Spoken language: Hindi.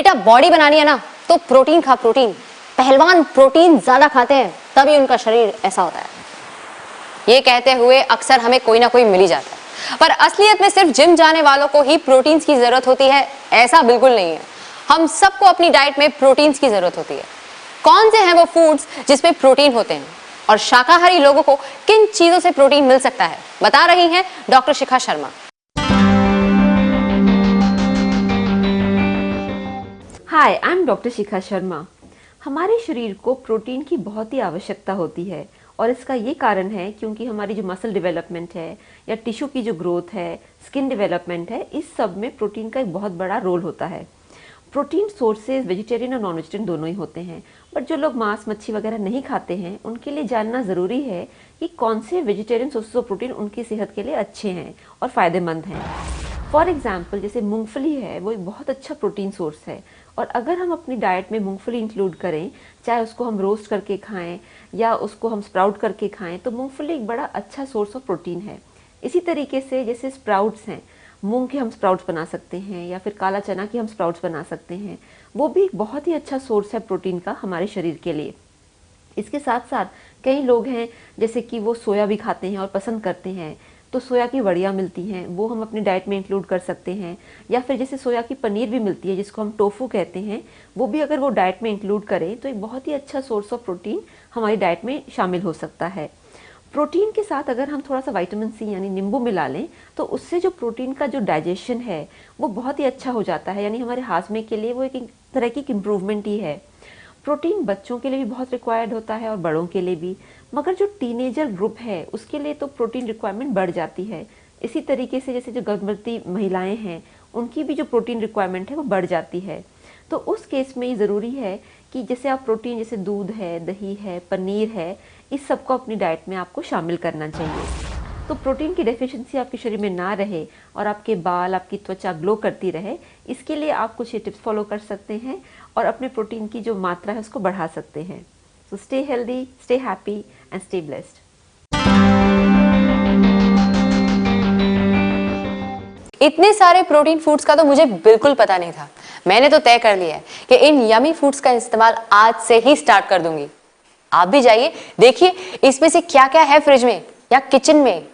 बेटा बॉडी बनानी है ना तो प्रोटीन खा, प्रोटीन। पहलवान प्रोटीन ज्यादा खाते हैं तभी उनका शरीर ऐसा होता है। ये कहते हुए अक्सर हमें कोई ना कोई मिल ही जाता है, पर असलियत में सिर्फ जिम जाने वालों को ही प्रोटीन्स की जरूरत होती है, ऐसा बिल्कुल नहीं है। हम सबको अपनी डाइट में प्रोटीन्स की जरूरत होती है। कौन से हैं वो फूड्स जिसमें प्रोटीन होते हैं और शाकाहारी लोगों को किन चीजों से प्रोटीन मिल सकता है, बता रही हैं doctor Shikha Sharma. Hi, I am doctor Shikha Sharma. हमारे शरीर को प्रोटीन की बहुत ही आवश्यकता होती है और इसका ये कारण है क्योंकि हमारी जो मसल डेवलपमेंट है या टिश्यू की जो ग्रोथ है, स्किन डेवलपमेंट है, इस सब में प्रोटीन का एक बहुत बड़ा रोल होता है। प्रोटीन सोर्सेज वेजिटेरियन और नॉन वेजिटेरियन दोनों ही होते हैं, बट जो लोग मांस मच्छी वगैरह नहीं खाते हैं उनके लिए जानना ज़रूरी है कि कौन से वेजिटेरियन सोर्सेज ऑफ प्रोटीन उनकी सेहत के लिए अच्छे हैं और फ़ायदेमंद हैं। फॉर एग्जाम्पल जैसे मूंगफली है, वो एक बहुत अच्छा प्रोटीन सोर्स है और अगर हम अपनी डाइट में मूंगफली इंक्लूड करें, चाहे उसको हम रोस्ट करके खाएं या उसको हम स्प्राउट करके खाएं, तो मूंगफली एक बड़ा अच्छा सोर्स ऑफ प्रोटीन है। इसी तरीके से जैसे स्प्राउट्स हैं, मूंग के हम स्प्राउट्स बना सकते हैं या फिर काला चना के हम स्प्राउट्स बना सकते हैं, वो भी एक बहुत ही अच्छा सोर्स है प्रोटीन का हमारे शरीर के लिए। इसके साथ साथ कई लोग हैं जैसे कि वो सोया भी खाते हैं और पसंद करते हैं, तो सोया की वड़ियाँ मिलती हैं, वो हम अपनी डाइट में इंक्लूड कर सकते हैं। या फिर जैसे सोया की पनीर भी मिलती है जिसको हम टोफू कहते हैं, वो भी अगर वो डाइट में इंक्लूड करें तो एक बहुत ही अच्छा सोर्स ऑफ प्रोटीन हमारी डाइट में शामिल हो सकता है। प्रोटीन के साथ अगर हम थोड़ा सा विटामिन सी यानी नींबू मिला लें तो उससे जो प्रोटीन का जो डाइजेशन है वो बहुत ही अच्छा हो जाता है, यानी हमारे हाजमे के लिए वो एक तरह की इम्प्रूवमेंट ही है। प्रोटीन बच्चों के लिए भी बहुत रिक्वायर्ड होता है और बड़ों के लिए भी, मगर जो टीनेजर ग्रुप है उसके लिए तो प्रोटीन रिक्वायरमेंट बढ़ जाती है। इसी तरीके से जैसे जो गर्भवती महिलाएं हैं उनकी भी जो प्रोटीन रिक्वायरमेंट है वो बढ़ जाती है। तो उस केस में ये ज़रूरी है कि जैसे आप प्रोटीन जैसे दूध है, दही है, पनीर है, इस सबको अपनी डाइट में आपको शामिल करना चाहिए। तो प्रोटीन की डेफिशिएंसी आपके शरीर में ना रहे और आपके बाल, आपकी त्वचा ग्लो करती रहे, इसके लिए आप कुछ ये टिप्स फॉलो कर सकते हैं और अपने प्रोटीन की जो मात्रा है उसको बढ़ा सकते हैं। So stay healthy, stay happy and stay blessed. इतने सारे प्रोटीन फूड्स का तो मुझे बिल्कुल पता नहीं था। मैंने तो तय कर लिया है कि इन यमी फूड्स का इस्तेमाल आज से ही स्टार्ट कर दूंगी। आप भी जाइए, देखिए इसमें से क्या क्या है फ्रिज में या किचन में।